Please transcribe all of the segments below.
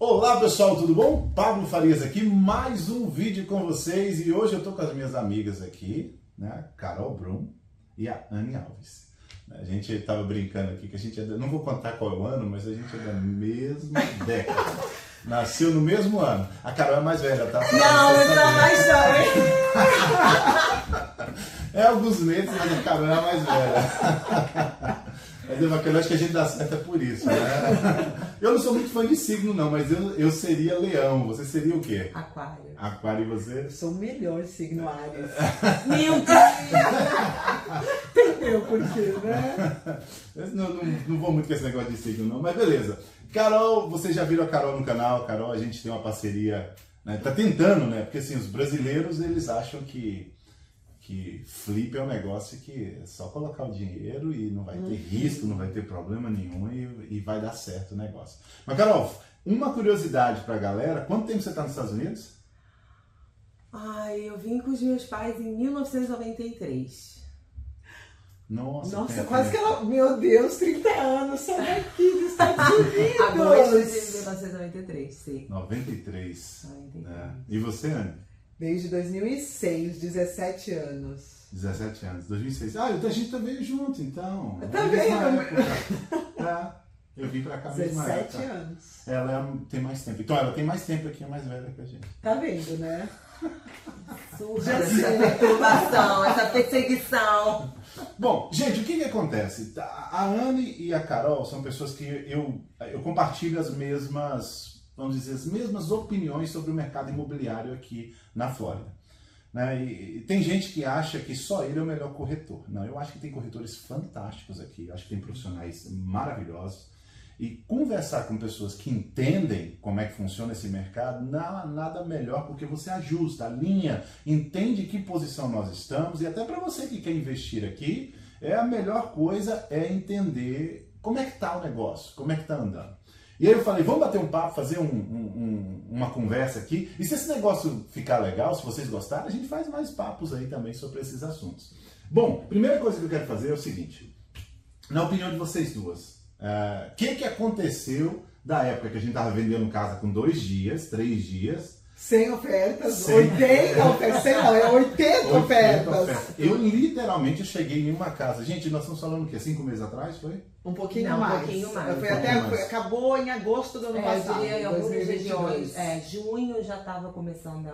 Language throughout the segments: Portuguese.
Olá pessoal, tudo bom? Pablo Farias aqui, mais um vídeo com vocês e hoje eu tô com as minhas amigas aqui, né? Carol Brum e a Anne Alves. A gente tava brincando aqui que a gente é não vou contar qual é o ano, mas a gente é da mesma década. Nasceu no mesmo ano. A Carol é mais velha, tá? Não, eu sou mais jovem. É alguns meses, mas a Carol é a mais velha. Mas eu acho que a gente dá certo é por isso, né? Eu não sou muito fã de signo, não, mas eu seria leão. Você seria o quê? Aquário. Aquário e você? Eu sou o melhor signo Áries. Meu Deus! Entendeu por quê, né? Não vou muito com esse negócio de signo, não, mas beleza. Carol, vocês já viram a Carol no canal. Carol, a gente tem uma parceria, né? Tá tentando, né? Porque assim, os brasileiros, eles acham que flip é um negócio que é só colocar o dinheiro e não vai ter risco, não vai ter problema nenhum e vai dar certo o negócio. Mas, Carol, uma curiosidade pra galera, quanto tempo você tá nos Estados Unidos? Ai, eu vim com os meus pais em 1993. Nossa, quase que ela... Meu Deus, 30 anos, só daqui dos Estados Unidos. Agosto de 1993, sim. 93. 93. Né? E você, Anne? Desde 2006, 17 anos. 17 anos, 2006. Ah, a gente também junto, então. Tá vendo? Eu vim pra cá mesmo. 17 anos. Ela tem mais tempo. Então, ela tem mais tempo aqui, é mais velha que a gente. Tá vendo, né? Surra essa perturbação, essa perseguição. Bom, gente, o que acontece? A Anne e a Carol são pessoas que eu compartilho as mesmas, vamos dizer, as mesmas opiniões sobre o mercado imobiliário aqui na Flórida. Né? E tem gente que acha que só ele é o melhor corretor. Não, eu acho que tem corretores fantásticos aqui, eu acho que tem profissionais maravilhosos. E conversar com pessoas que entendem como é que funciona esse mercado, nada melhor, porque você ajusta, alinha, entende que posição nós estamos, e até para você que quer investir aqui, a melhor coisa é entender como é que está o negócio, como é que está andando. E aí eu falei, vamos bater um papo, fazer uma conversa aqui, e se esse negócio ficar legal, se vocês gostarem, a gente faz mais papos aí também sobre esses assuntos. Bom, primeira coisa que eu quero fazer é o seguinte, na opinião de vocês duas, o que aconteceu da época que a gente estava vendendo casa com 2 dias, 3 dias? 100 ofertas, Sem 80 ofertas, 100 não, é 80 ofertas. Eu literalmente cheguei em uma casa. Gente, nós estamos falando o quê? 5 meses atrás, foi? Um pouquinho Não, mais. um pouquinho mais. Foi Um até, pouquinho mais. acabou em agosto do ano passado. Eu diria em algumas 2022. regiões. Junho já estava começando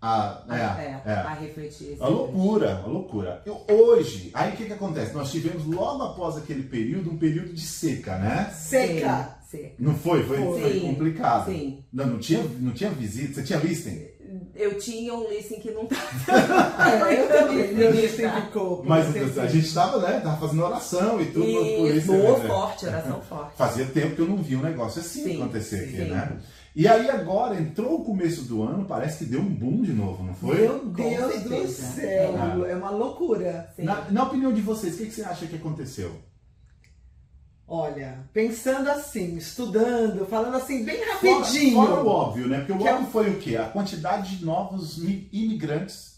a refletir. Esse A loucura. Hoje, aí o que acontece? Nós tivemos logo após aquele período, um período de seca, né? Seca. Sim. Não foi? Foi Sim, complicado. Sim. Não tinha visita, você tinha listing? Eu tinha um listing que não estava. Eu também, meu listing ficou. Mas a gente estava, né? Tava fazendo oração e tudo. por isso, boa, né? forte, oração forte. Fazia tempo que eu não via um negócio assim Sim, acontecer aqui, sim. né? E aí agora, entrou o começo do ano, parece que deu um boom de novo, não foi? Meu Deus do certeza. céu, é uma loucura. Sim. Na opinião de vocês, o que você acha que aconteceu? Olha, pensando assim, estudando, falando assim, bem rapidinho. Fora o óbvio, né? Porque o Que óbvio foi o quê? A quantidade de novos imigrantes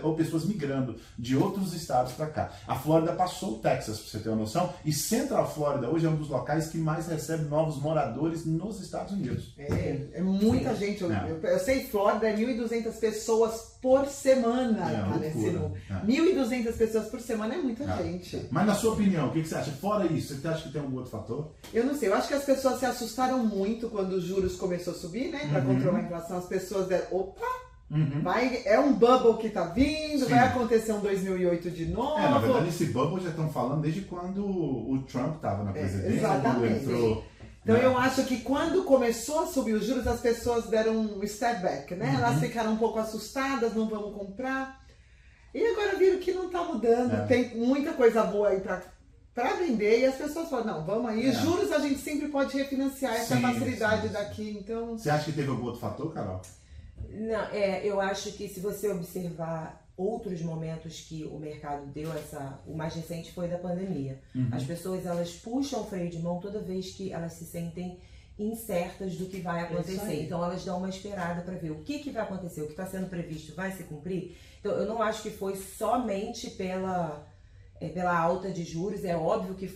ou pessoas migrando de outros estados para cá. A Flórida passou o Texas, para você ter uma noção, e Central Florida hoje é um dos locais que mais recebe novos moradores nos Estados Unidos. É muita Sim. gente. Eu sei, Flórida é 1.200 pessoas por semana. É, Nesse loucura. número. É. 1.200 pessoas por semana é muita gente. Mas na sua opinião, o que você acha? Fora isso, você acha que tem algum outro fator? Eu não sei, eu acho que as pessoas se assustaram muito quando os juros começou a subir, né? Para controlar a inflação, as pessoas deram, opa, é um bubble que tá vindo, Sim. vai acontecer um 2008 de novo. Na verdade, esse bubble já estão falando desde quando o Trump estava na presidência. exatamente. Quando entrou, Então né? eu acho que quando começou a subir os juros, as pessoas deram um step back, né? Elas ficaram um pouco assustadas, não vamos comprar. E agora viram que não tá mudando, tem muita coisa boa aí para vender e as pessoas falam, não, vamos aí. Juros a gente sempre pode refinanciar, essa Sim, facilidade sim. daqui, então... Você acha que teve algum outro fator, Carol? Não, eu acho que se você observar outros momentos que o mercado deu o mais recente foi da pandemia. As pessoas, elas puxam o freio de mão toda vez que elas se sentem incertas do que vai acontecer. Então elas dão uma esperada para ver o que vai acontecer, o que está sendo previsto vai se cumprir. Então eu não acho que foi somente pela pela alta de juros. É óbvio que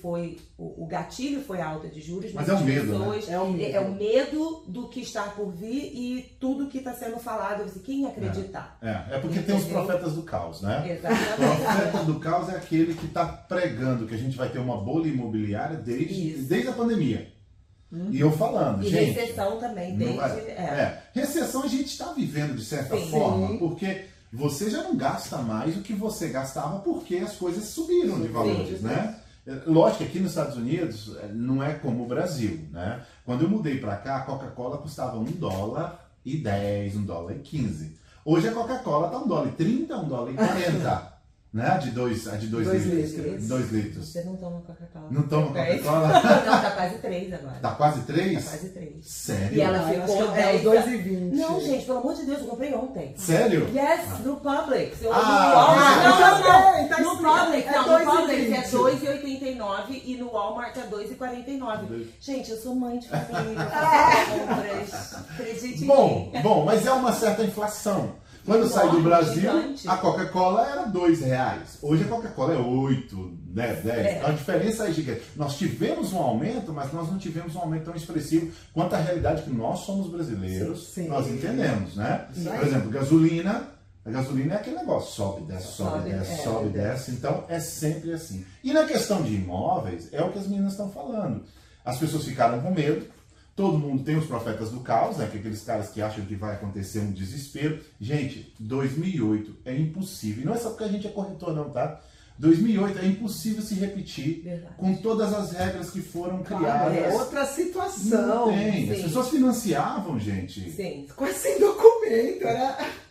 o gatilho foi a alta de juros, mas é o medo, pessoas, né? É o medo do que está por vir e tudo que está sendo falado. Quem acreditar? É porque tem os profetas do caos, né? Exatamente. O profeta do caos é aquele que está pregando que a gente vai ter uma bolha imobiliária desde a pandemia. E eu falando, gente... E recessão também, desde... Recessão a gente está vivendo de certa forma, porque você já não gasta mais o que você gastava porque as coisas subiram de valores, né? Lógico que aqui nos Estados Unidos não é como o Brasil, né? Quando eu mudei para cá, a Coca-Cola custava $1,10, $1,15. Hoje a Coca-Cola tá $1,30, $1,40. Né? De 2 litros. 2 litros. Você não toma Coca-Cola. Não toma Coca-Cola? Não, tá quase 3 agora. Tá quase 3? Tá quase 3. Sério? E ela ficou 2,20. Não, gente, pelo amor de Deus, eu comprei ontem. Sério? Yes, no Publix. No Publix. Não, no Publix é 2,89 e no Walmart é 2,49. Gente, eu sou mãe de família, faço compras. Acredite em mim. Bom, mas é uma certa inflação. Quando eu saí do Brasil, a Coca-Cola era R$2. Hoje a Coca-Cola é 8, 10. A diferença é gigante. Nós tivemos um aumento, mas nós não tivemos um aumento tão expressivo quanto a realidade que nós somos brasileiros. Nós entendemos, né? Por exemplo, gasolina. A gasolina é aquele negócio, sobe, desce. Então é sempre assim. E na questão de imóveis, é o que as meninas estão falando. As pessoas ficaram com medo. Todo mundo tem os profetas do caos, né? Que aqueles caras que acham que vai acontecer um desespero. Gente, 2008 é impossível. E não é só porque a gente é corretor, não, tá? 2008 é impossível se repetir com todas as regras que foram criadas. É outra situação. Não tem. As pessoas financiavam, gente. Sim. Quase sem documento.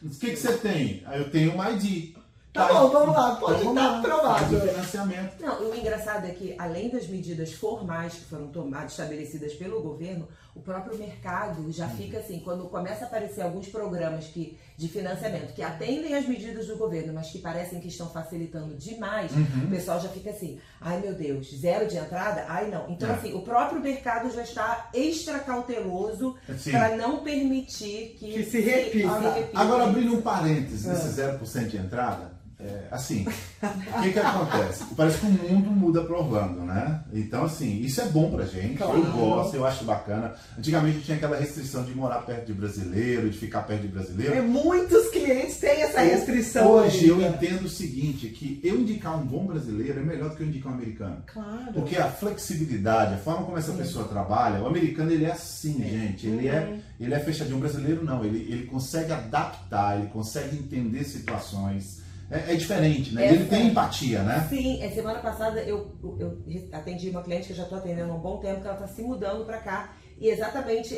O que você tem? Eu tenho um ID. Tá bom, vamos lá, pode estar aprovado. Financiamento. Não, o engraçado é que, além das medidas formais que foram tomadas, estabelecidas pelo governo, o próprio mercado já fica assim, quando começa a aparecer alguns programas de financiamento que atendem às medidas do governo, mas que parecem que estão facilitando demais, o pessoal já fica assim, ai meu Deus, 0 de entrada? Ai não. Então assim, o próprio mercado já está extra cauteloso para não permitir que se repita. Agora, abrindo um parênteses nesse 0% de entrada, assim, o que acontece? Parece que o mundo muda pro Orlando, né? Então, assim, isso é bom pra gente, eu gosto, eu acho bacana. Antigamente tinha aquela restrição de morar perto de brasileiro, de ficar perto de brasileiro. Muitos clientes têm essa restrição. Hoje eu entendo o seguinte, que eu indicar um bom brasileiro é melhor do que eu indicar um americano. Claro. Porque a flexibilidade, a forma como essa pessoa trabalha, o americano ele é assim, gente, ele é fechadinho. O brasileiro não, ele consegue adaptar, ele consegue entender situações. É diferente, né? Ele tem empatia, né? Sim, semana passada eu atendi uma cliente que eu já estou atendendo há um bom tempo, que ela está se mudando para cá. E exatamente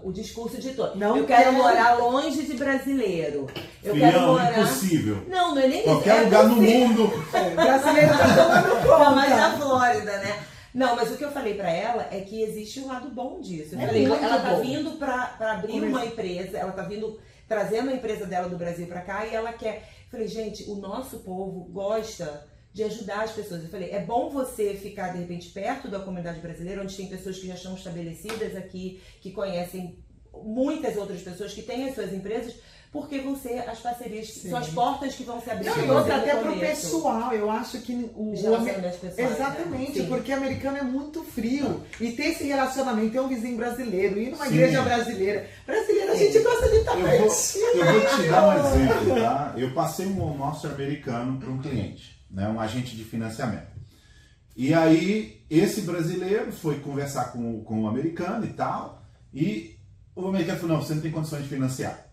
o discurso de todo. Eu quero morar longe de brasileiro. Eu quero morar... impossível. Não é nem qualquer lugar no mundo. Brasileiro tá tomando conta. Mas na Flórida, né? Não, mas o que eu falei pra ela é que existe um lado bom disso. Eu falei, ela tá vindo pra abrir uma empresa, ela tá vindo trazendo a empresa dela do Brasil pra cá e ela quer... Eu falei, gente, o nosso povo gosta de ajudar as pessoas. Eu falei, é bom você ficar, de repente, perto da comunidade brasileira, onde tem pessoas que já estão estabelecidas aqui, que conhecem muitas outras pessoas, que têm as suas empresas, porque vão ser as parcerias, são as portas que vão se abrir. Não, e outra até pro pessoal, eu acho que exatamente, porque americano é muito frio. E ter esse relacionamento, ter um vizinho brasileiro, ir numa igreja brasileira. Brasileira, a gente gosta de estar pertinho. Eu vou te dar um exemplo, tá? Eu passei um norte-americano para um cliente, né? Um agente de financiamento. E aí, esse brasileiro foi conversar com o americano e tal, e o americano falou, não, você não tem condições de financiar.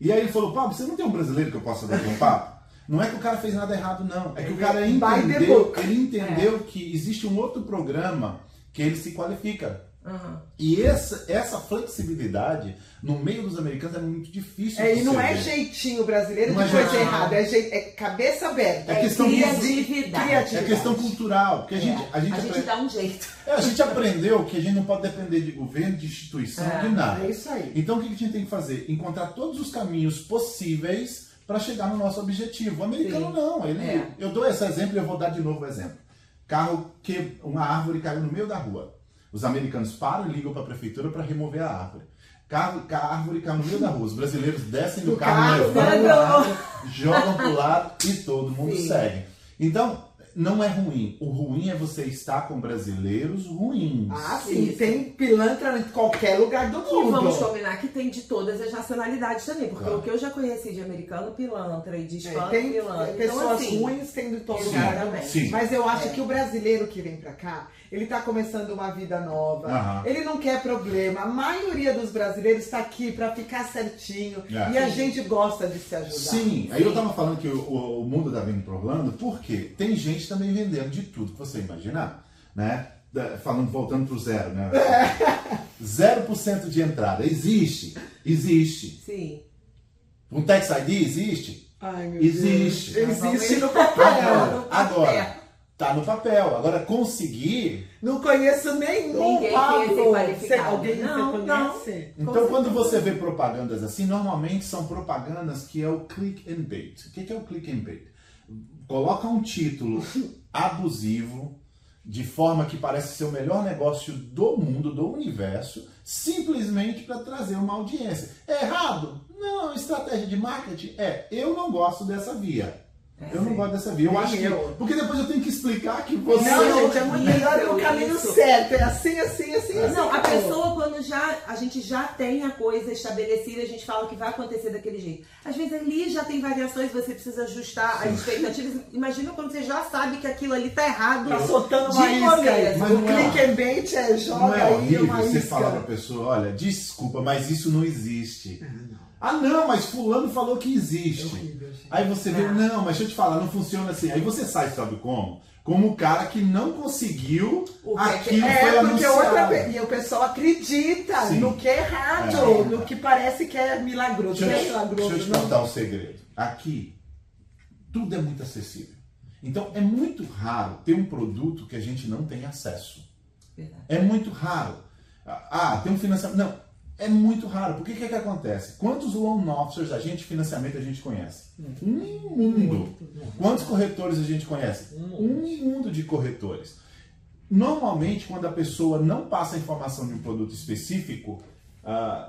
E aí ele falou, Pablo, você não tem um brasileiro que eu possa dar um papo? Não é que o cara fez nada errado, não. É que o cara entendeu que existe um outro programa que ele se qualifica. E essa flexibilidade no meio dos americanos é muito difícil. E não é jeitinho brasileiro de coisa errada, é cabeça aberta. É questão criatividade. É questão cultural. Porque a gente dá um jeito. A gente aprendeu que a gente não pode depender de governo, de instituição, de nada. É isso aí. Então o que a gente tem que fazer? Encontrar todos os caminhos possíveis para chegar no nosso objetivo. O americano não. Eu dou esse exemplo e eu vou dar de novo o exemplo. Uma árvore caiu no meio da rua. Os americanos param e ligam para a prefeitura para remover a árvore. A árvore cai no meio da rua. Os brasileiros descem do carro, levantam a árvore, jogam para o lado e todo mundo segue. Então, não é ruim. O ruim é você estar com brasileiros ruins. Ah, sim. Tem pilantra em qualquer lugar do mundo. E vamos combinar que tem de todas as nacionalidades também. Porque Claro. o que eu já conheci de americano pilantra e de hispano Tem pilantra. pessoas então, assim, ruins tem de todo Sim, lugar. também. sim. Mas eu acho que o brasileiro que vem pra cá, ele tá começando uma vida nova. Aham. Ele não quer problema. A maioria dos brasileiros tá aqui pra ficar certinho. É. E a gente gosta de se ajudar. Sim, aí eu tava falando que o mundo tá vindo pro Orlando, porque tem gente também vendendo de tudo que você imaginar, né? Voltando pro zero, né? 0% de entrada. Existe. Sim. Um Tax ID existe? Ai, meu Existe. Deus. Existe no papel. Agora, tá no papel. Agora, conseguir... Não conheço nenhum, Ninguém Pablo. conhece qualificado. Alguém Não, você conhece? Então, quando você vê propagandas assim, normalmente são propagandas que é o click and bait. O que é o click and bait? Coloca um título abusivo, de forma que parece ser o melhor negócio do mundo, do universo, simplesmente para trazer uma audiência. É errado? Não, estratégia de marketing eu não gosto dessa via. Eu não gosto dessa via. Eu Nem acho que... eu. Porque depois eu tenho que explicar que você... Não, gente, é muito melhor Isso, no caminho isso. certo. É assim, assim, assim, assim. Não, a pessoa, quando a gente já tem a coisa estabelecida, a gente fala que vai acontecer daquele jeito. Às vezes ali já tem variações, você precisa ajustar as expectativas. Imagina quando você já sabe que aquilo ali tá errado. Tá soltando de uma isca. começo. Mas O não é- click and bait joga Não é aí horrível uma você isca. falar pra pessoa, olha, desculpa, mas isso não existe. Ah, não, mas fulano falou que existe. É horrível, gente. Aí você vê, não, mas deixa eu te falar, não funciona assim. Aí você sai, sabe como? Como o cara que não conseguiu O que aquilo é- foi Porque anunciado. e o pessoal acredita Sim. no que é errado, É. no que parece que é milagroso. Deixa Que é eu milagroso, te não. contar um segredo. Aqui, tudo é muito acessível. Então, é muito raro ter um produto que a gente não tem acesso. Verdade. É muito raro. Ah, tem um financiamento. Não, é muito raro. Porque o que acontece? Quantos loan officers, financiamento a gente conhece? Um mundo. Quantos corretores a gente conhece? Um mundo de corretores. Normalmente, quando a pessoa não passa a informação de um produto específico,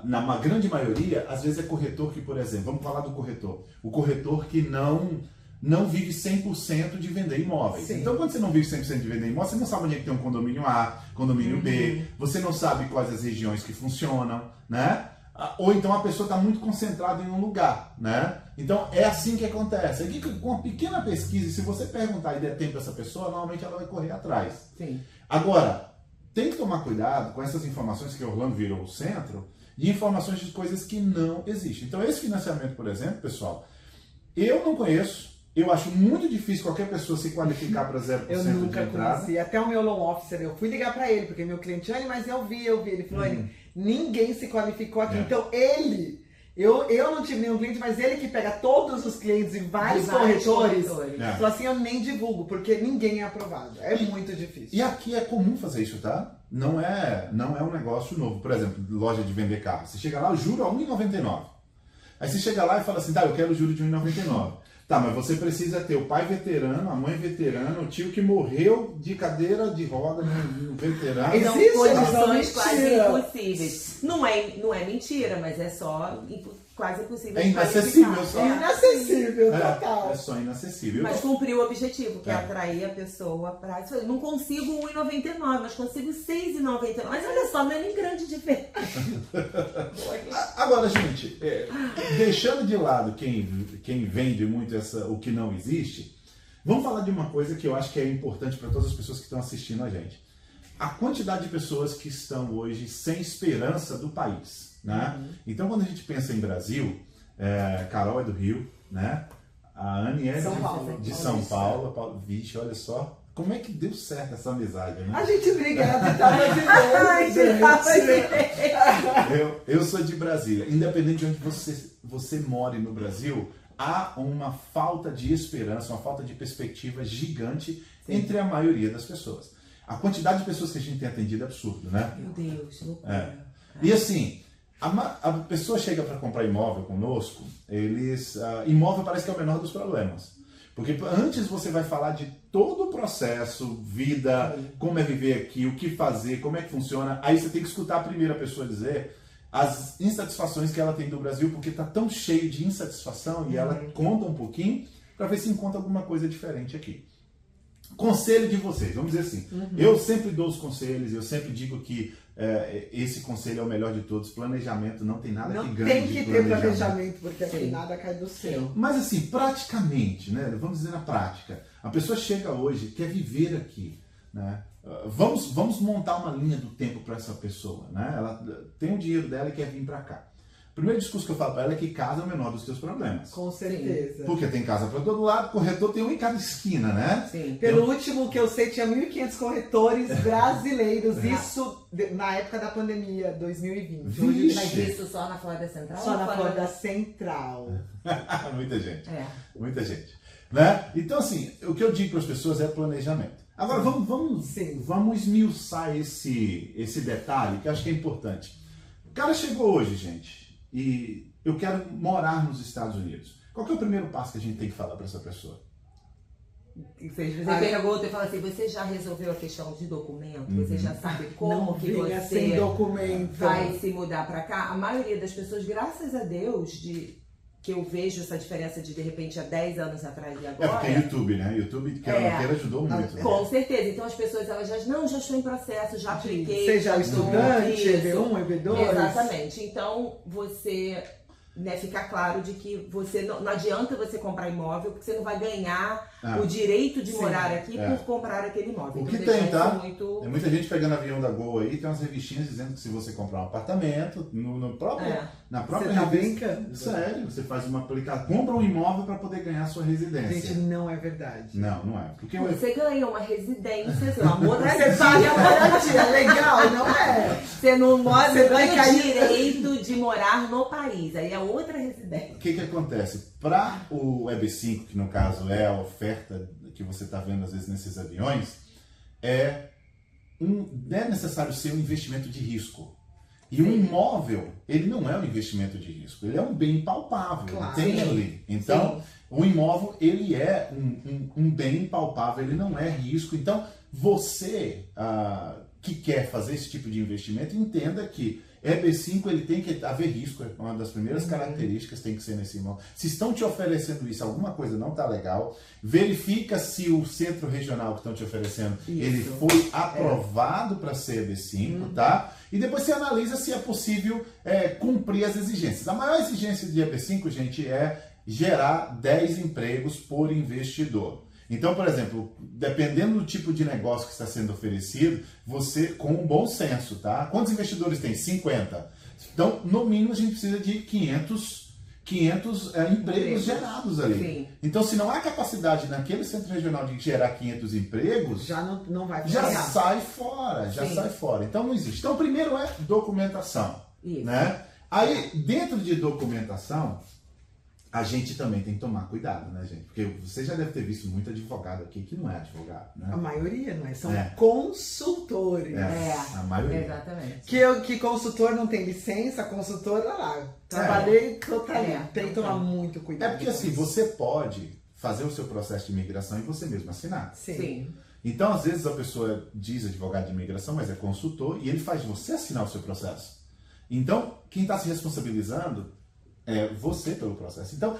na grande maioria, às vezes é corretor que, por exemplo, vamos falar do corretor. O corretor que não vive 100% de vender imóveis. Sim. Então, quando você não vive 100% de vender imóveis, você não sabe onde é que tem um condomínio A, condomínio B, você não sabe quais as regiões que funcionam, né? Ou então a pessoa está muito concentrada em um lugar, né? Então, é assim que acontece. Aqui, com uma pequena pesquisa, se você perguntar e der tempo a essa pessoa, normalmente ela vai correr atrás. Sim. Agora, tem que tomar cuidado com essas informações que Orlando virou o centro, de informações de coisas que não existem. Então, esse financiamento, por exemplo, pessoal, eu não conheço. Eu acho muito difícil qualquer pessoa se qualificar para 0% Eu de nunca entrada. conheci. Até o meu loan officer, eu fui ligar pra ele, porque meu cliente, mas eu vi. Ele falou, ninguém se qualificou aqui. É. Então eu não tive nenhum cliente, mas ele que pega todos os clientes e vários De vários corretores, corretores. É. falou assim, eu nem divulgo, porque ninguém é aprovado. É muito difícil. E aqui é comum fazer isso, tá? Não é um negócio novo. Por exemplo, loja de vender carro. Você chega lá, o juro é R$1,99. Aí você chega lá e fala assim, tá, eu quero o juro de R$1,99. Tá, mas você precisa ter o pai veterano, a mãe veterana, o tio que morreu de cadeira de roda no veterano. São Existe condições essa quase mentira. impossíveis. Não é mentira, mas é só quase impossível. É de inacessível qualificar. só. Inacessível, total. É só inacessível. Mas cumpriu o objetivo, que é É. atrair a pessoa para isso. Eu não consigo R$1,99, mas consigo R$6,99. Mas olha só, não é nem grande diferença. Agora, gente, deixando de lado quem vende muito o que não existe, vamos falar de uma coisa que eu acho que é importante para todas as pessoas que estão assistindo a gente. A quantidade de pessoas que estão hoje sem esperança do país, né? Então, quando a gente pensa em Brasil, Carol é do Rio, né? A Anne é São Paulo. de São Paulo. Vixe, olha só. Como é que deu certo essa amizade, né? A gente briga, ela tava Ai, gente. Eu sou de Brasília. Independente de onde você more no Brasil, há uma falta de esperança, uma falta de perspectiva gigante entre a maioria das pessoas. A quantidade de pessoas que a gente tem atendido é absurdo, né? Meu Deus, loucura. E assim, a pessoa chega para comprar imóvel conosco, imóvel parece que é o menor dos problemas. Porque antes você vai falar de todo o processo, vida, como é viver aqui, o que fazer, como é que funciona. Aí você tem que escutar a primeira pessoa dizer as insatisfações que ela tem do Brasil, porque está tão cheio de insatisfação e ela conta um pouquinho para ver se encontra alguma coisa diferente aqui. Conselho de vocês, vamos dizer assim. Eu sempre dou os conselhos, eu sempre digo que esse conselho é o melhor de todos. Planejamento não tem nada que ganhe tem que de ter planejamento, porque assim Sim. nada cai do céu. Mas assim, praticamente, né? Vamos dizer na prática, a pessoa chega hoje, quer viver aqui, né? Vamos montar uma linha do tempo para essa pessoa, né? Ela tem o dinheiro dela e quer vir para cá. O primeiro discurso que eu falo para ela é que casa é o menor dos seus problemas. Com certeza. Porque tem casa para todo lado, corretor tem um em cada esquina, né? Sim. Pelo último que eu sei, tinha 1.500 corretores brasileiros, isso na época da pandemia, 2020. Vixe. Mas isso só na Flórida Central? Só ou na fora Flórida Central. Muita gente. É. Muita gente. Né? Então, assim, o que eu digo para as pessoas é planejamento. Agora, vamos esmiuçar esse detalhe, que eu acho que é importante. O cara chegou hoje, gente, e eu quero morar nos Estados Unidos. Qual que é o primeiro passo que a gente tem que falar para essa pessoa? Você pergunta e fala assim, você já resolveu a questão de documento? Você já sabe como Não que venha você sem documento. vai se mudar para cá? A maioria das pessoas, graças a Deus, que eu vejo essa diferença de repente há 10 anos atrás e agora. Porque é YouTube, né? YouTube, que ajudou muito. Né? Com certeza. Então as pessoas, elas já estou em processo, já apliquei. Seja estudante, EB1, EB2. Exatamente. Então você, né, fica claro de que você não adianta você comprar imóvel, porque você não vai ganhar o direito de morar aqui por comprar aquele imóvel. O que então, tem, tá? Muito... Tem muita gente pegando avião da Gol aí, tem umas revistinhas dizendo que se você comprar um apartamento, na própria Você tá revista, brincando? sério, você faz uma aplicação, compra um imóvel para poder ganhar a sua residência. Gente, não é verdade. Não é. Porque Você ganha uma residência, seu amor, Você paga a moradia, legal, não é? você não mora, Você você ganha vai o cair- direito de morar no país. Aí é outra residência. o que acontece? Para o EB5, que no caso é a oferta que você está vendo às vezes nesses aviões, não é necessário ser um investimento de risco. E um imóvel, ele não é um investimento de risco, ele é um bem palpável, Claro. tem Sim. ali. Então, o imóvel, ele é um bem palpável, ele não é risco. Então, você que quer fazer esse tipo de investimento, entenda que EB5 ele tem que haver risco, é uma das primeiras características tem que ser nesse imóvel. Se estão te oferecendo isso, alguma coisa não está legal, verifica se o centro regional que estão te oferecendo, ele foi aprovado para ser EB5, tá? E depois você analisa se é possível cumprir as exigências. A maior exigência de EB5, gente, é gerar 10 empregos por investidor. Então, por exemplo, dependendo do tipo de negócio que está sendo oferecido, você, com um bom senso, tá? Quantos investidores tem? 50. Então, no mínimo, a gente precisa de 500 empregos gerados ali. Sim. Então, se não há capacidade naquele centro regional de gerar 500 empregos, Já não vai já pagar. sai fora, sai fora. Então, não existe. Então, primeiro é documentação. Isso. Né? Aí, dentro de documentação, a gente também tem que tomar cuidado, né, gente? Porque você já deve ter visto muito advogado aqui que não é advogado, né? A maioria, não é? São consultores. A maioria. Exatamente. Que consultor não tem licença, consultor, olha lá. Trabalhei totalmente. Tem que tomar muito cuidado. É porque assim, você pode fazer o seu processo de imigração e você mesmo assinar. Sim. Então, às vezes, a pessoa diz advogado de imigração, mas é consultor, e ele faz você assinar o seu processo. Então, quem está se responsabilizando é você pelo processo. Então,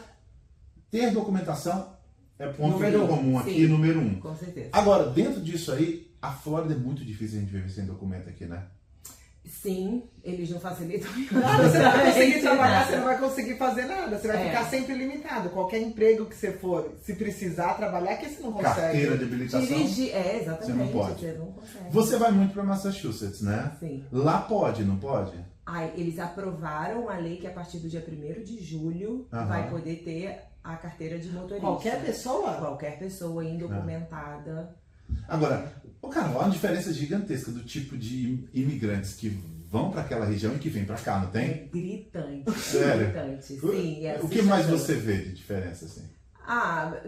ter documentação é ponto comum aqui, número 1. Com certeza. Agora, dentro disso aí, a Flórida é muito difícil a gente viver sem documento aqui, né? Sim, eles não facilitam. Nada, você não vai conseguir trabalhar, você não vai conseguir fazer nada. Você vai ficar sempre limitado. Qualquer emprego que você for, se precisar trabalhar, que você não consegue. Carteira de habilitação. Dirigir, exatamente. Você não pode. Você não consegue. Você vai muito para Massachusetts, né? Sim. Lá pode, não pode? Eles aprovaram uma lei que a partir do dia 1º de julho vai poder ter a carteira de motorista. Qualquer pessoa? Qualquer pessoa indocumentada. Agora, cara, há uma diferença gigantesca do tipo de imigrantes que vão para aquela região e que vêm para cá, não tem? É gritante. Sério? Gritante, sim. O que mais você vê de diferença, assim?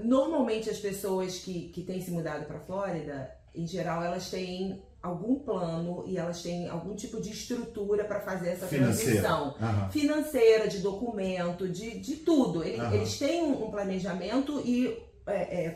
Normalmente as pessoas que têm se mudado para a Flórida, em geral, elas têm algum plano e elas têm algum tipo de estrutura para fazer essa transição. Financeira, de documento, de tudo. Eles têm um planejamento e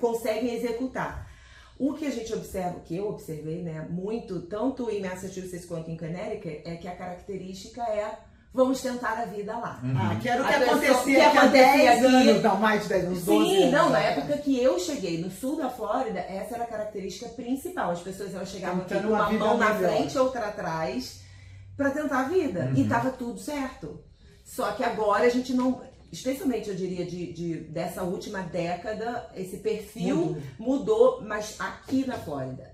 conseguem executar. O que a gente observa, que eu observei, né, muito, tanto em Massachusetts quanto em Connecticut, é que a característica é vamos tentar a vida lá. Que era o que A pessoa- acontecia que há 10 acontecia aqui. anos. Não, mais de 10, uns 12 Sim, anos. não, na época que eu cheguei no sul da Flórida, essa era a característica principal. As pessoas elas chegavam aqui Tentando com uma uma vida mão na melhor. frente, outra atrás, pra tentar a vida. E tava tudo certo. Só que agora a gente não... Especialmente, eu diria, dessa última década, esse perfil mudou, mas aqui na Flórida.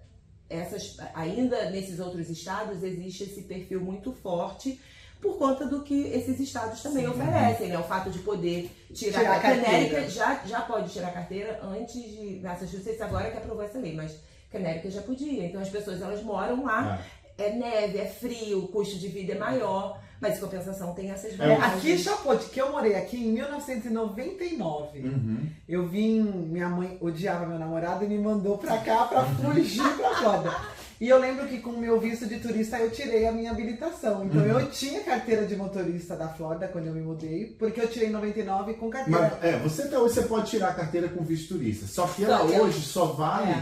Ainda nesses outros estados existe esse perfil muito forte por conta do que esses estados também oferecem, né? O fato de poder tirar a carteira. Connecticut já pode tirar a carteira antes de Massachusetts, agora que aprovou essa lei, mas Connecticut já podia. Então as pessoas elas moram lá, é neve, é frio, o custo de vida é maior, mas em compensação tem essas vantagens. Aqui já pode, que eu morei aqui em 1999. Eu vim, minha mãe odiava meu namorado e me mandou pra cá pra fugir pra Flórida. E eu lembro que com o meu visto de turista eu tirei a minha habilitação. Então eu tinha carteira de motorista da Flórida quando eu me mudei, porque eu tirei em 99 com carteira. Mas, você até hoje você pode tirar a carteira com visto turista. Só que ela hoje só vale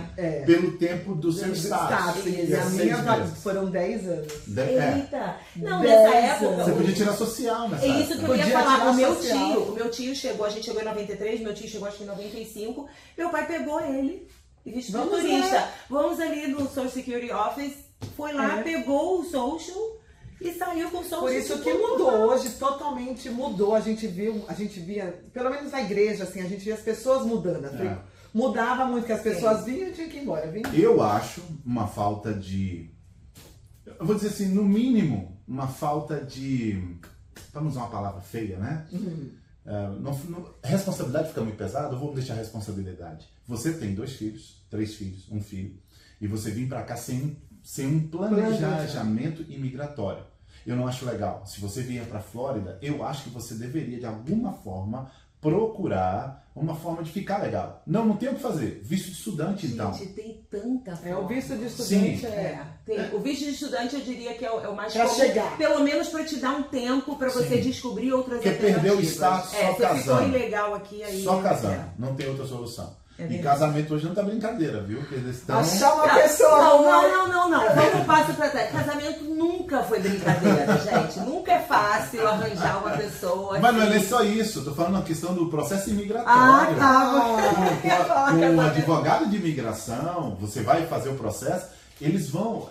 pelo tempo do seu estado. E a minha foram 10 anos. Eita! Não, nessa época... Você podia tirar social nessa época. É isso que eu ia Podia falar. tirar O meu tio chegou, a gente chegou em 93, meu tio chegou acho que em 95. Meu pai pegou ele, visto de turista. Vamos ali no Social Security Office, foi lá, pegou o social e saiu com o social. Por isso que mudou, hoje totalmente mudou. A gente via, pelo menos na igreja, assim, a gente via as pessoas mudando. Mudava muito, que as pessoas vinham e tinham que ir embora. Eu acho uma falta de... Eu vou dizer assim, no mínimo, uma falta de... Vamos usar uma palavra feia, né? Responsabilidade fica muito pesada, eu vou deixar a responsabilidade. Você tem 2 filhos, 3 filhos, 1 filho, e você vir para cá sem um planejamento imigratório. Eu não acho legal. Se você vier para a Flórida, eu acho que você deveria, de alguma forma, procurar uma forma de ficar legal. Não tem o que fazer. Visto de estudante, então. Gente, tem tanta forma. O visto de estudante Sim. O visto de estudante, eu diria que é o mais pra comum. Chegar. Pelo menos para te dar um tempo para você descobrir outras alternativas. Porque perdeu o status só casando. Ficou ilegal aqui, aí... Só casando. Não tem outra solução. E casamento hoje não tá brincadeira, viu? Porque eles estão... Achar uma pessoa... Não. Vamos um passo pra trás. Casamento nunca foi brincadeira, gente. Nunca é fácil arranjar uma pessoa. Mas não é nem só isso. Eu tô falando na questão do processo imigratório. Com o advogado de imigração, você vai fazer o processo, eles vão...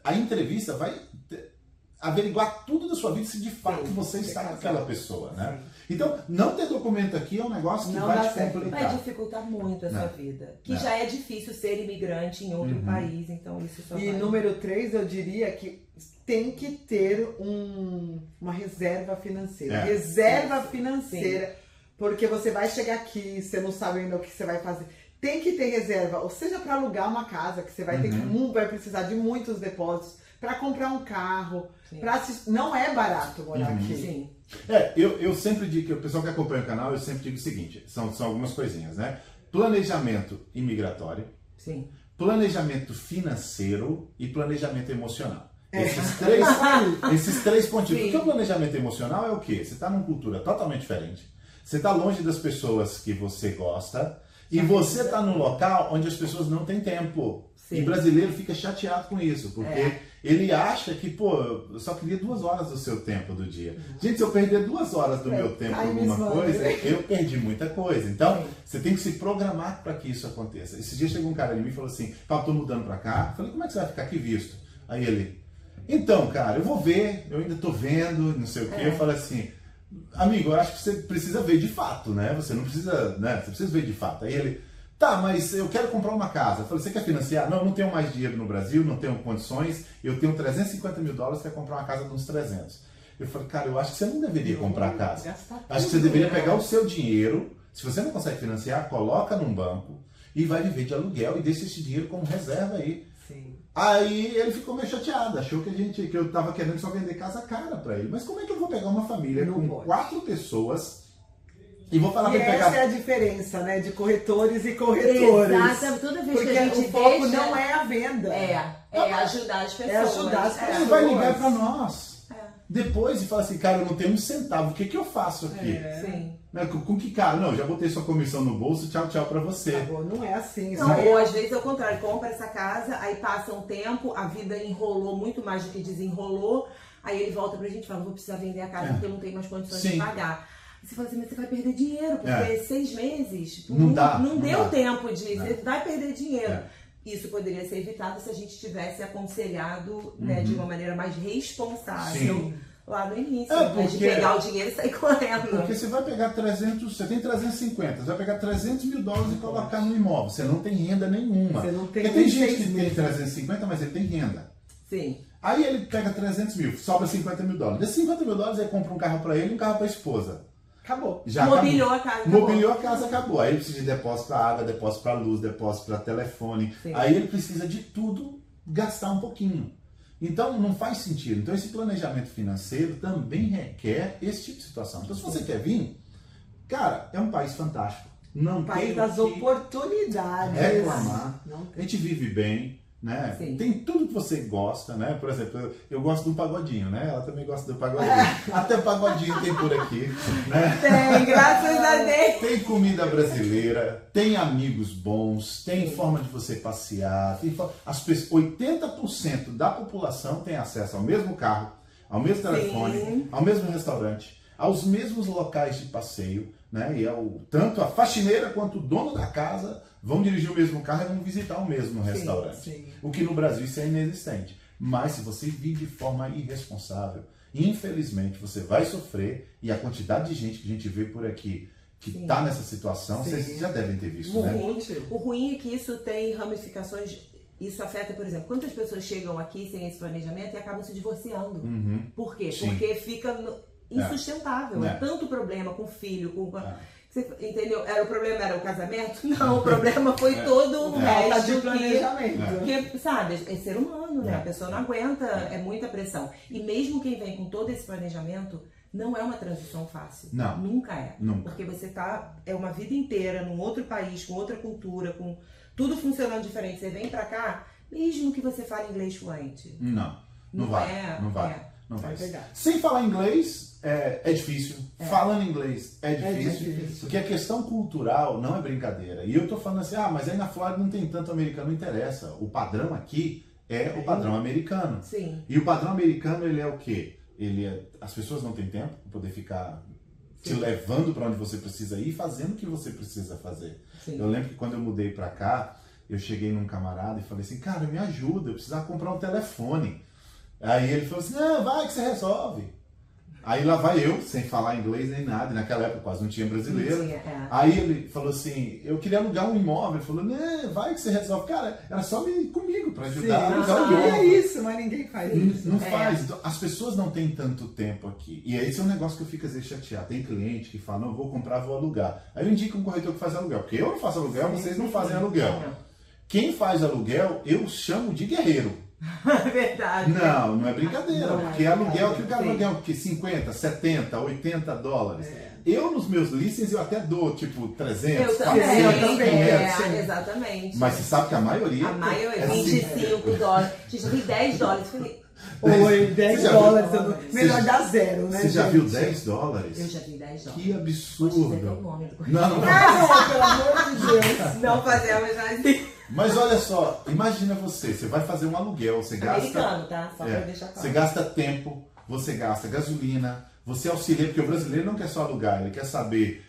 A entrevista vai averiguar tudo da sua vida se de fato você está com aquela pessoa, né? Então, não ter documento aqui é um negócio que vai te complicar. Vai dificultar muito a sua vida. Que já é difícil ser imigrante em outro país, então isso só E número 3, eu diria que tem que ter uma reserva financeira. Reserva financeira. Porque você vai chegar aqui, você não sabe ainda o que você vai fazer. Tem que ter reserva, ou seja, para alugar uma casa, que você vai ter vai precisar de muitos depósitos, para comprar um carro. Não é barato morar aqui. Sim. Eu sempre digo, que o pessoal que acompanha o canal, eu sempre digo o seguinte, são algumas coisinhas, né? Planejamento imigratório, planejamento financeiro e planejamento emocional. Esses três pontinhos. Porque o planejamento emocional é o quê? Você está numa cultura totalmente diferente, você está longe das pessoas que você gosta, e você está num local onde as pessoas não têm tempo. E brasileiro fica chateado com isso, porque ele acha que, eu só queria 2 horas do seu tempo do dia. Gente, se eu perder 2 horas do meu tempo em alguma coisa, eu perdi muita coisa. Então, você tem que se programar para que isso aconteça. Esse dia chegou um cara em mim e falou assim, Paulo, tô mudando para cá. Eu falei, como é que você vai ficar aqui visto? Aí ele, então, cara, eu vou ver, eu ainda tô vendo, não sei o quê. Eu falei assim, amigo, eu acho que você precisa ver de fato, né? Você não precisa, né? Você precisa ver de fato. Aí ele, tá, mas eu quero comprar uma casa. Eu falei, você quer financiar? Não, eu não tenho mais dinheiro no Brasil, não tenho condições. Eu tenho $350 mil, quero comprar uma casa de uns 300. Eu falei, cara, eu acho que você não deveria comprar a casa. Acho que você deveria pegar o seu dinheiro, se você não consegue financiar, coloca num banco e vai viver de aluguel e deixa esse dinheiro como reserva aí. Aí ele ficou meio chateado, achou que eu tava querendo só vender casa cara pra ele. Mas como é que eu vou pegar uma família com 4 pessoas e vou falar pra ele pegar... Essa é a diferença, né, de corretores e corretores. Exato, toda vez porque que a gente o foco não é a venda. É ajudar as pessoas. É ajudar as pessoas. Ele vai ligar pra nós depois e falar assim, cara, eu não tenho um centavo, o que eu faço aqui? Sim. Com que cara? Não, já botei sua comissão no bolso, tchau, tchau pra você. Não é assim. Ou às vezes é o contrário, compra essa casa, aí passa um tempo, a vida enrolou muito mais do que desenrolou, Aí ele volta pra gente e fala, vou precisar vender a casa porque eu não tenho mais condições de pagar. Você fala assim, mas você vai perder dinheiro, porque 6 meses não deu tempo de... Você vai perder dinheiro. Isso poderia ser evitado se a gente tivesse aconselhado né, de uma maneira mais responsável lá no início. De pegar o dinheiro e sair correndo. Porque você vai pegar 300, você tem 350, você vai pegar $300 mil e colocar no imóvel. Você não tem renda nenhuma. Você não tem. Porque tem gente que tem 350, mas ele tem renda. Sim. Aí ele pega 300 mil, sobra $50 mil. Desses $50 mil, ele compra um carro para ele e um carro para a esposa. Acabou. Mobiliou a casa. Mobiliou a casa, acabou. Aí ele precisa de depósito para água, depósito para luz, depósito para telefone. Sim. Aí ele precisa de tudo gastar um pouquinho. Então não faz sentido. Então esse planejamento financeiro também requer esse tipo de situação. Então se você quer vir, cara, é um país fantástico. Não tem país das oportunidades. Reclamar. A gente vive bem. Né? Tem tudo que você gosta, né? Por exemplo, eu gosto do pagodinho, né? Ela também gosta do pagodinho. Até pagodinho tem por aqui, né? Tem, graças a Deus. Tem comida brasileira, tem amigos bons, tem forma de você passear. 80% da população tem acesso ao mesmo carro, ao mesmo telefone, ao mesmo restaurante, aos mesmos locais de passeio, né? E tanto a faxineira quanto o dono da casa vão dirigir o mesmo carro e vão visitar o mesmo restaurante. O que no Brasil isso é inexistente. Mas se você vive de forma irresponsável, infelizmente você vai sofrer, e a quantidade de gente que a gente vê por aqui que está nessa situação, vocês já devem ter visto, né? O ruim é que isso tem ramificações. Isso afeta, por exemplo, quantas pessoas chegam aqui sem esse planejamento e acabam se divorciando. Por quê? Porque fica insustentável. É tanto problema com o filho, com... Entendeu? O problema era o casamento? Não, o problema foi todo o resto de planejamento. Porque, sabe, é ser humano, né? A pessoa não aguenta, é muita pressão. E mesmo quem vem com todo esse planejamento, não é uma transição fácil. Não. Nunca é. Nunca. Porque você é uma vida inteira num outro país, com outra cultura, com tudo funcionando diferente. Você vem pra cá, mesmo que você fale inglês fluente. Não vai. Verdade. Sem falar inglês é difícil. Falando inglês é difícil. Porque a questão cultural não é brincadeira. E eu tô falando assim, mas aí na Flórida não tem tanto americano, não interessa. O padrão aqui é o padrão americano. Sim. E o padrão americano, ele é o quê? As pessoas não têm tempo para poder ficar te levando para onde você precisa ir, fazendo o que você precisa fazer. Eu lembro que quando eu mudei para cá, eu cheguei num camarada e falei assim, cara, me ajuda, eu precisava comprar um telefone. Aí ele falou assim, não, vai que você resolve. Aí lá vai eu, sem falar inglês nem nada, e naquela época quase não tinha brasileiro. Aí ele falou assim, eu queria alugar um imóvel. Ele falou, não, vai que você resolve. Cara, era só vir comigo para ajudar a alugar um imóvel. É isso, mas ninguém faz isso. Não faz. Então, as pessoas não têm tanto tempo aqui. E esse é um negócio que eu fico às vezes chateado. Tem cliente que fala, não, vou comprar, vou alugar. Aí eu indico um corretor que faz aluguel. Porque eu não faço aluguel, vocês não fazem aluguel. Quem faz aluguel, eu chamo de guerreiro. Verdade. Não é brincadeira. Porque aluguel, que o cara aluguel que $50, $70, $80. Eu, nos meus listings, eu até dou, tipo, 300, 400, 500. Exatamente. Mas você sabe que a maioria... A maioria é $25. Gente, eu vi $10. Falei... Oi, $10. Melhor dar zero, né? Você já viu $10? Eu já vi $10. Que absurdo. Não, pelo amor de Deus. Não fazemos assim. Mas olha só, imagina você vai fazer um aluguel, você gasta... Americano, tá? Só pra deixar claro. Você gasta tempo, você gasta gasolina, você auxilia, porque o brasileiro não quer só alugar, ele quer saber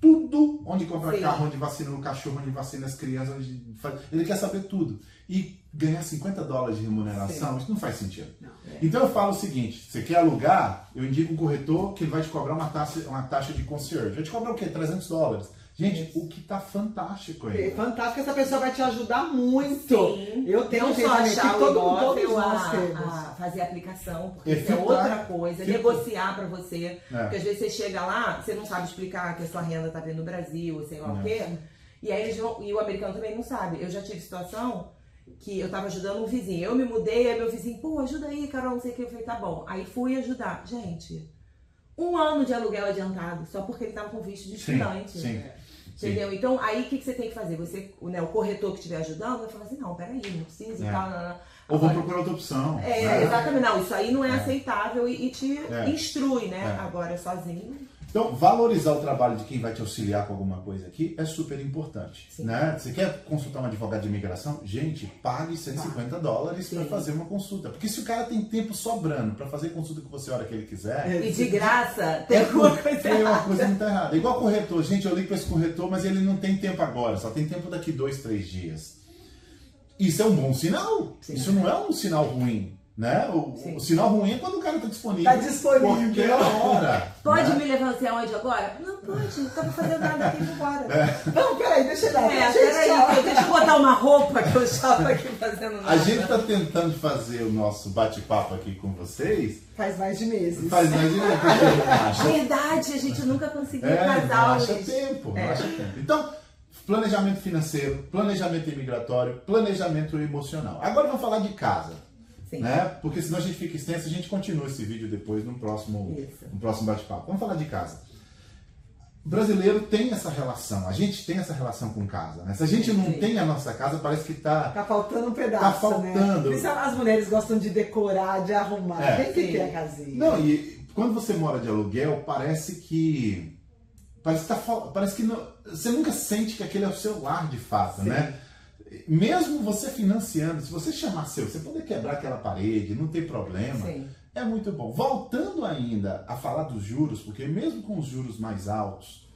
tudo, onde compra carro, onde vacina o cachorro, onde vacina as crianças, ele quer saber tudo. E ganhar $50 de remuneração, isso não faz sentido. Então eu falo o seguinte, você quer alugar, eu indico um corretor que ele vai te cobrar uma taxa de concierge. Vai te cobrar o quê? $300. Gente, o que tá fantástico aí. Fantástico, essa pessoa vai te ajudar muito. Sim. Eu tenho não só achar todos nós temos. A fazer a aplicação, porque isso é outra coisa. Negociar pra você. Porque às vezes você chega lá, você não sabe explicar que a sua renda tá vindo do Brasil, sei lá o quê. E aí e o americano também não sabe. Eu já tive situação que eu tava ajudando um vizinho. Eu me mudei, aí meu vizinho, pô, ajuda aí, Carol, não sei o que. Eu falei, tá bom. Aí fui ajudar. Gente, 1 ano de aluguel adiantado, só porque ele tava com visto de estudante. Entendeu? Então, aí o que você tem que fazer? Você, o corretor que estiver ajudando vai falar assim, não, peraí, não precisa e tal. Não. Ou vou procurar outra opção. Exatamente. Não, isso aí não é aceitável e te instrui, né? Agora, sozinho... Então, valorizar o trabalho de quem vai te auxiliar com alguma coisa aqui é super importante. Né? Você quer consultar um advogado de imigração? Gente, pague $150 para fazer uma consulta. Porque se o cara tem tempo sobrando para fazer consulta com você a hora que ele quiser... E de graça, tem alguma coisa errada. Tem uma coisa muito errada. Igual corretor. Gente, eu ligo para esse corretor, mas ele não tem tempo agora. Só tem tempo daqui 2, 3 dias. Isso é um bom sinal. Sim. Isso não é um sinal ruim. Né? O sinal ruim é quando o cara está disponível. Está disponível. Qualquer hora. Pode né? me levar você aonde agora? Não pode, não estava fazendo nada aqui agora. Não, peraí, deixa eu dar. Deixa eu botar uma roupa que eu estava aqui fazendo nada. A gente está tentando fazer o nosso bate-papo aqui com vocês. Faz mais de meses. Faz mais de meses. Verdade, a gente nunca conseguiu casar. Não acha tempo. Então, planejamento financeiro, planejamento imigratório, planejamento emocional. Agora vamos falar de casa. Né? Porque senão a gente fica extenso, a gente continua esse vídeo depois no próximo bate-papo. Vamos falar de casa. O brasileiro tem essa relação, a gente tem essa relação com casa. Né? Se a gente não tem a nossa casa, parece que tá faltando um pedaço. Tá faltando. Né? As mulheres gostam de decorar, de arrumar. Tem que ter a casinha. Não, e quando você mora de aluguel, parece que você nunca sente que aquele é o seu lar de fato, né? Mesmo você financiando, se você chamar você poder quebrar aquela parede, não tem problema, é muito bom. Voltando ainda a falar dos juros, porque mesmo com os juros mais altos,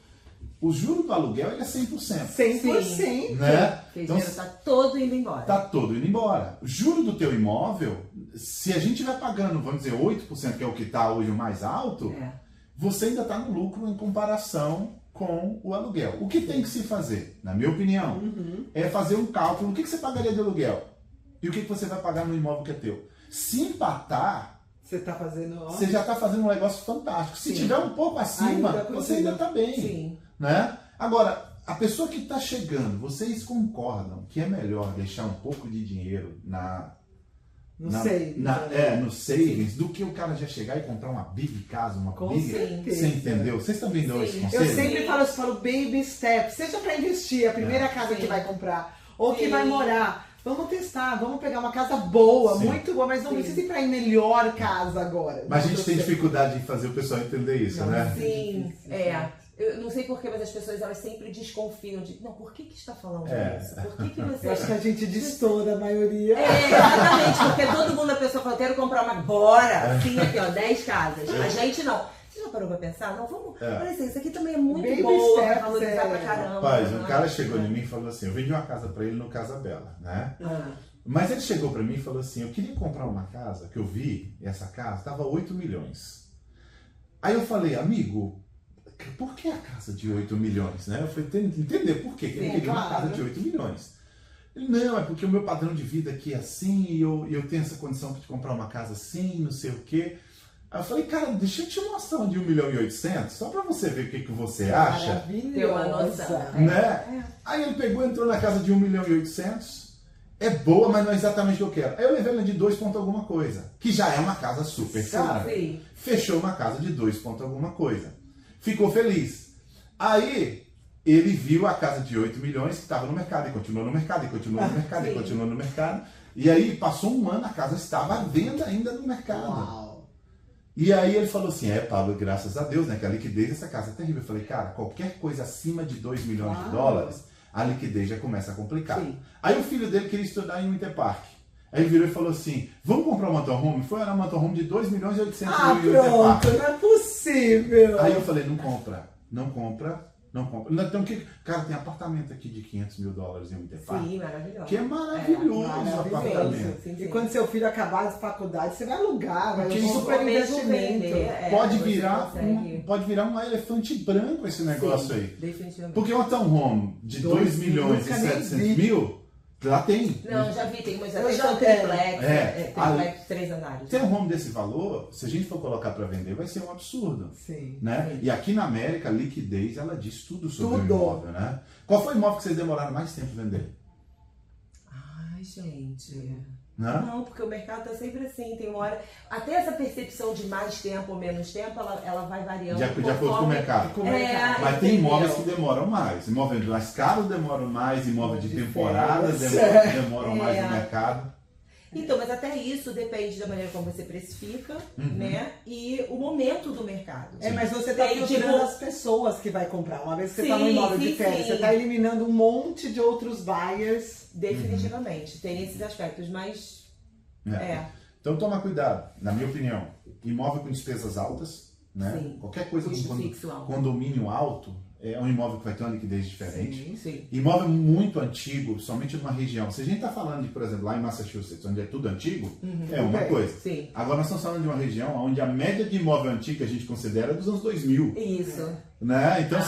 o juro do aluguel ele é 100%. 100%. Né? Então está todo indo embora. Está todo indo embora. O juro do teu imóvel, se a gente vai pagando, vamos dizer, 8%, que é o que está hoje o mais alto, você ainda está no lucro em comparação com o aluguel. O que tem que se fazer, na minha opinião, é fazer um cálculo. O que você pagaria de aluguel? E o que você vai pagar no imóvel que é teu? Se empatar, você já está fazendo um negócio fantástico. Se tiver um pouco acima, você ainda está bem. Né? Agora, a pessoa que está chegando, vocês concordam que é melhor deixar um pouco de dinheiro no savings, do que o cara já chegar e comprar uma big casa, uma big... Você entendeu? Vocês também dão esse conselho? Eu sempre falo baby steps, seja para investir, a primeira casa que vai comprar, ou que vai morar. Vamos testar, vamos pegar uma casa boa, muito boa, mas não precisa ir para a melhor casa agora. Mas a gente tem dificuldade de fazer o pessoal entender isso, né? Sim, Eu não sei porquê, mas as pessoas elas sempre desconfiam de... Não, por que está falando isso? Por que você... Eu acho que a gente destoura a maioria. Exatamente, porque todo mundo, a pessoa fala, quero comprar uma... Bora! Sim, aqui ó, 10 casas. A gente não. Você já parou pra pensar? Não, vamos... Olha assim, isso aqui também é muito bom pra valorizar pra caramba. Rapaz, um cara chegou em mim e falou assim, eu vendi uma casa pra ele no Casa Bela, né? Mas ele chegou pra mim e falou assim, eu queria comprar uma casa, que eu vi, essa casa, tava 8 milhões. Aí eu falei, amigo... Por que a casa de 8 milhões? Né? Eu falei, entender por quê, que ele queria uma casa de 8 milhões. Ele, não, é porque o meu padrão de vida aqui é assim, e eu tenho essa condição de comprar uma casa assim, não sei o quê. Aí eu falei, cara, deixa eu te mostrar uma de 1.800.000, só pra você ver o que você acha. Maravilhosa. Né? Aí ele pegou e entrou na casa de 1.800.000. É boa, mas não é exatamente o que eu quero. Aí eu levei ela de 2 ponto alguma coisa, que já é uma casa super cara. Fechou uma casa de 2 ponto alguma coisa. Ficou feliz. Aí, ele viu a casa de 8 milhões que estava no mercado, e continuou no mercado, e continuou no mercado, e continuou no mercado. E aí, passou um ano, a casa estava à venda ainda no mercado. Uau. E aí ele falou assim, Pablo, graças a Deus, né, que a liquidez dessa casa é terrível. Eu falei, cara, qualquer coisa acima de 2 milhões de dólares, a liquidez já começa a complicar. Aí o filho dele queria estudar em Winter Park. Aí ele virou e falou assim, vamos comprar uma motorhome? Foi uma motorhome de 2.800.000 pronto, não é possível. Aí eu falei, não compra. Então, cara, tem apartamento aqui de $500 mil em Winter Park. Sim, maravilhoso. Que é maravilhoso o apartamento. Sim. E quando seu filho acabar de faculdade, você vai alugar, vai ter um super investimento. Pode virar um elefante branco esse negócio aí. Definitivamente. Porque uma townhome de 2.700.000, lá tem. Não, já vi, tem, mas são triplex, 3 andares. Ter um home desse valor, se a gente for colocar para vender, vai ser um absurdo. Né? E aqui na América, a liquidez, ela diz tudo sobre o imóvel, né? Qual foi o imóvel que vocês demoraram mais tempo vender? Ai, gente... Não, porque o mercado tá sempre assim, tem uma hora... Até essa percepção de mais tempo ou menos tempo, ela vai variando. De acordo com o mercado. Mas tem imóveis que demoram mais. Imóveis mais caros demoram mais, imóveis de temporada demoram mais no mercado. Então, mas até isso depende da maneira como você precifica, né? E o momento do mercado. Mas você está filtrando as pessoas que vai comprar. Uma vez que você está no imóvel de férias, você está eliminando um monte de outros buyers. Definitivamente. Tem esses aspectos, mas... Então toma cuidado, na minha opinião. Imóvel com despesas altas, né? Sim. Qualquer coisa com condomínio alto, é um imóvel que vai ter uma liquidez diferente. Sim. Imóvel muito antigo, somente numa região. Se a gente está falando de, por exemplo, lá em Massachusetts, onde é tudo antigo, é uma coisa. Sim. Agora nós estamos falando de uma região onde a média de imóvel antigo que a gente considera é dos anos 2000. Isso. Né? Então,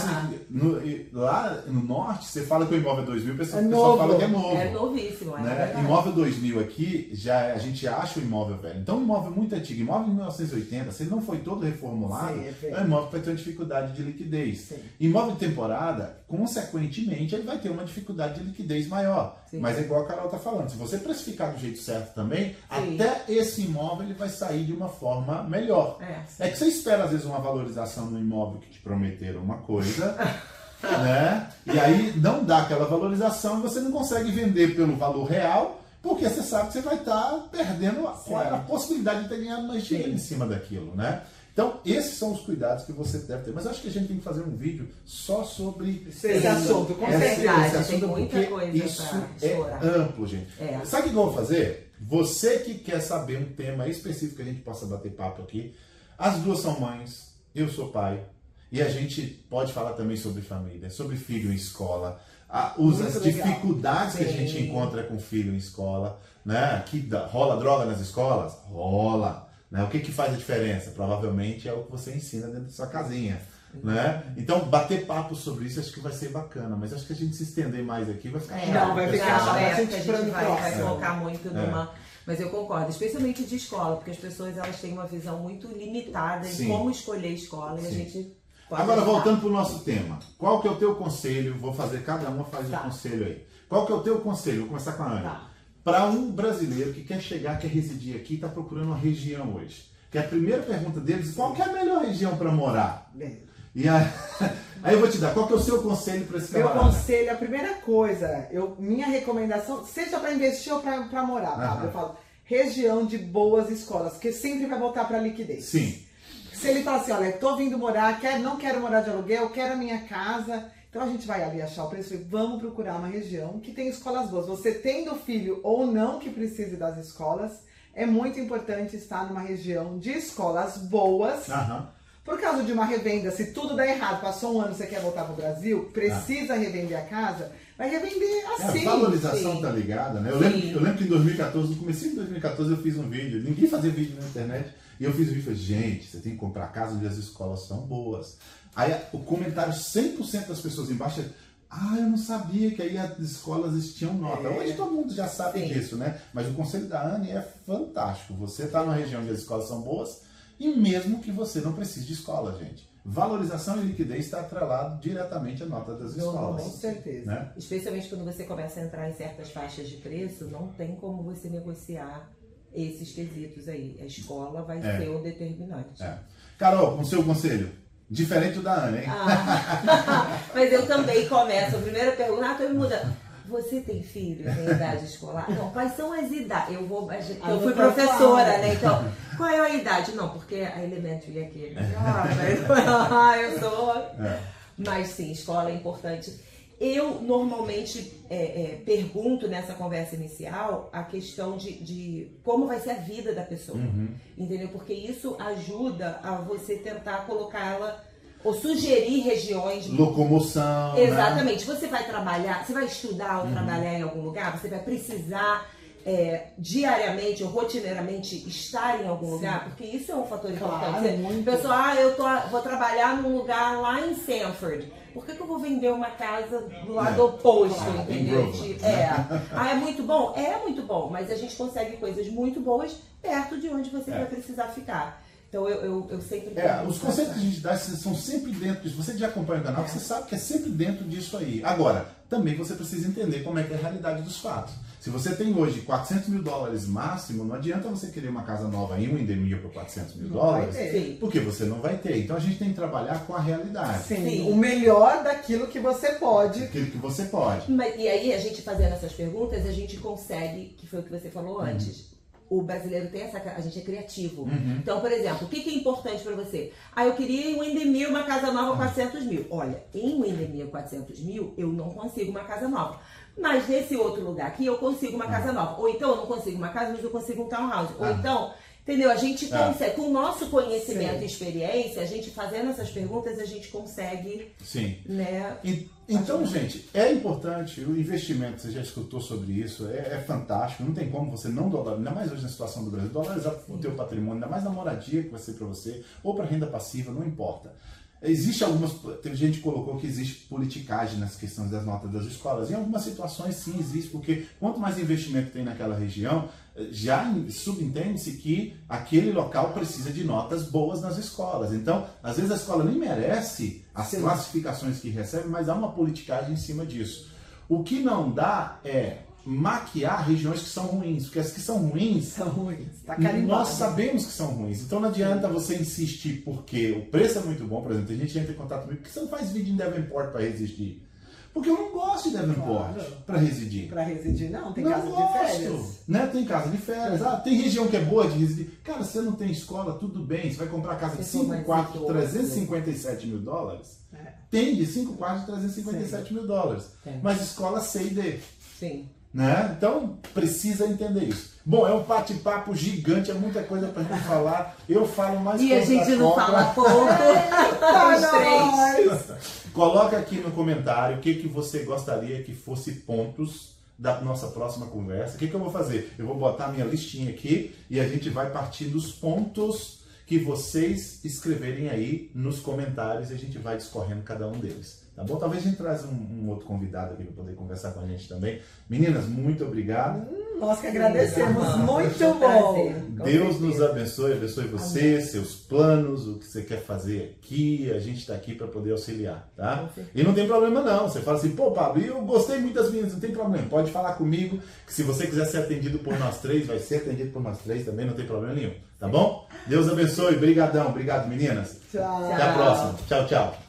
lá no norte, você fala que o imóvel é 2000, o pessoal fala que é novo. É novíssimo, né? Imóvel 2000 aqui, a gente acha o imóvel velho. Então, um imóvel muito antigo, imóvel de 1980, se ele não foi todo reformulado, é um imóvel que vai ter uma dificuldade de liquidez. Sim. Imóvel de temporada, consequentemente, ele vai ter uma dificuldade de liquidez maior. Sim. Mas é igual a Carol está falando, se você precificar do jeito certo também, até esse imóvel ele vai sair de uma forma melhor. É que você espera, às vezes, uma valorização no imóvel que te prometeram uma coisa, né? E aí não dá aquela valorização e você não consegue vender pelo valor real, porque você sabe que você vai estar perdendo a possibilidade de ter ganhado mais dinheiro em cima daquilo, né? Então, esses são os cuidados que você deve ter. Mas eu acho que a gente tem que fazer um vídeo só sobre esse assunto, com certeza. Esse assunto, tem muita coisa isso é amplo, gente. Sabe o que eu vou fazer? Você que quer saber um tema específico que a gente possa bater papo aqui, as duas são mães, eu sou pai, e a gente pode falar também sobre família, sobre filho em escola, as dificuldades que a gente encontra com filho em escola, né? Que rola droga nas escolas? Rola. Né? O que faz a diferença? Provavelmente é o que você ensina dentro da sua casinha. Né? Então, bater papo sobre isso acho que vai ser bacana, mas acho que a gente se estender mais aqui vai ficar chato. Não, vai ficar chato. A gente vai colocar muito numa... Mas eu concordo, especialmente de escola, porque as pessoas elas têm uma visão muito limitada em como escolher escola e a gente... Agora, voltando para o nosso tema, qual que é o teu conselho? Vou fazer, cada uma faz um conselho aí. Qual que é o teu conselho? Vou começar com a Ana. Para um brasileiro que quer chegar, quer residir aqui, está procurando uma região hoje. Que a primeira pergunta deles, qual que é a melhor região para morar? E aí eu vou te dar, qual que é o seu conselho para esse camarada? Meu conselho, a primeira coisa, minha recomendação, seja para investir ou para morar, tá? Eu falo, região de boas escolas, porque sempre vai voltar para a liquidez. Sim. Se ele fala assim, olha, tô vindo morar, não quero morar de aluguel, quero a minha casa, então a gente vai ali achar o preço e vamos procurar uma região que tem escolas boas. Você tendo filho ou não que precise das escolas, é muito importante estar numa região de escolas boas. Por causa de uma revenda, se tudo der errado, passou um ano e você quer voltar pro Brasil, precisa revender a casa, vai revender assim. A valorização tá ligada, né? Eu lembro que em 2014, no começo de 2014, eu fiz um vídeo, ninguém fazia vídeo na internet, e eu fiz um vídeo e falei, gente, você tem que comprar casa onde as escolas são boas. Aí o comentário, 100% das pessoas embaixo, eu não sabia que aí as escolas tinham nota. Hoje todo mundo já sabe disso, né? Mas o conselho da Anne é fantástico. Você está numa região onde as escolas são boas, e mesmo que você não precise de escola, gente. Valorização e liquidez está atrelado diretamente à nota das escolas. Com certeza. Né? Especialmente quando você começa a entrar em certas faixas de preço, não tem como você negociar esses quesitos aí. A escola vai ser o determinante. Carol, com o seu conselho? Diferente do da Ana, hein? Mas eu também começo. A primeira pergunta, me muda. Você tem filhos em idade escolar? Não, quais são as idades? Eu fui professora, né? Então, qual é a idade? Não, porque a elementary aqui. Eu sou. Mas sim, escola é importante. Eu normalmente pergunto nessa conversa inicial a questão de como vai ser a vida da pessoa. Entendeu? Porque isso ajuda a você tentar colocá-la ou sugerir regiões. Locomoção. Exatamente. Né? Você vai trabalhar, você vai estudar ou trabalhar em algum lugar, você vai precisar diariamente ou rotineiramente estar em algum lugar, porque isso é um fator importante. Pessoal, vou trabalhar num lugar lá em Sanford. Por que eu vou vender uma casa do lado oposto, entendeu? É muito bom? É muito bom, mas a gente consegue coisas muito boas perto de onde você vai precisar ficar. Então eu sempre... Os conceitos que a gente dá são sempre dentro disso. Você já acompanha o canal, você sabe que é sempre dentro disso aí. Agora, também você precisa entender como é que é a realidade dos fatos. Se você tem hoje $400 mil máximo, não adianta você querer uma casa nova em um endemia por $400 mil, porque você não vai ter. Então a gente tem que trabalhar com a realidade. Sim. O melhor daquilo que você pode. Aquilo que você pode. E aí, a gente fazendo essas perguntas, a gente consegue, que foi o que você falou antes, o brasileiro tem a gente é criativo. Então, por exemplo, o que é importante para você? Eu queria em um endemia uma casa nova 400 mil. Olha, em um endemia 400 mil, eu não consigo uma casa nova. Mas nesse outro lugar aqui, eu consigo uma casa nova. Ou então, eu não consigo uma casa, mas eu consigo um townhouse. Ou então, entendeu? A gente consegue, com o nosso conhecimento e experiência, a gente fazendo essas perguntas, a gente consegue... Sim. Né, então, gente, é importante, o investimento, você já escutou sobre isso, é fantástico, não tem como você não dolarizar, ainda mais hoje na situação do Brasil, dolarizar o teu patrimônio, ainda mais na moradia que vai ser para você, ou para renda passiva, não importa. Existe teve gente que colocou que existe politicagem nas questões das notas das escolas. Em algumas situações sim existe, porque quanto mais investimento tem naquela região, já subentende-se que aquele local precisa de notas boas nas escolas. Então, às vezes a escola nem merece as classificações que recebe, mas há uma politicagem em cima disso. O que não dá é maquiar regiões que são ruins, porque as que são ruins, Tá nós sabemos que são ruins. Então não adianta você insistir porque o preço é muito bom. Por exemplo, tem gente que entra em contato comigo, por que você não faz vídeo em Davenport para residir? Porque eu não gosto de Davenport para residir. Para residir não, tem não casa gosto, de férias. Né? Tem casa de férias. Tem região que é boa de residir. Cara, você não tem escola, tudo bem. Você vai comprar casa de 5 quartos, $357 mil. Tem de 5 quartos, $357 mil. Mas escola C e D. Sim. Né? Então precisa entender isso. Bom, é um bate-papo gigante, é muita coisa pra gente falar. Eu falo mais e a gente não fala pouco. Coloca aqui no comentário o que você gostaria que fosse pontos da nossa próxima conversa. O que eu vou fazer? Eu vou botar minha listinha aqui e a gente vai partir dos pontos que vocês escreverem aí nos comentários e a gente vai discorrendo cada um deles. Tá bom? Talvez a gente traz um outro convidado aqui para poder conversar com a gente também. Meninas, muito obrigado. Nós que agradecemos. Muito bom. Deus nos abençoe você, amém, seus planos, o que você quer fazer aqui. A gente está aqui para poder auxiliar, tá? E não tem problema não. Você fala assim, pô, Pablo, eu gostei muito das meninas, não tem problema. Pode falar comigo, que se você quiser ser atendido por nós três, vai ser atendido por nós três também, não tem problema nenhum. Tá bom? Deus abençoe. Obrigadão. Obrigado, meninas. Tchau. Até a próxima. Tchau, tchau.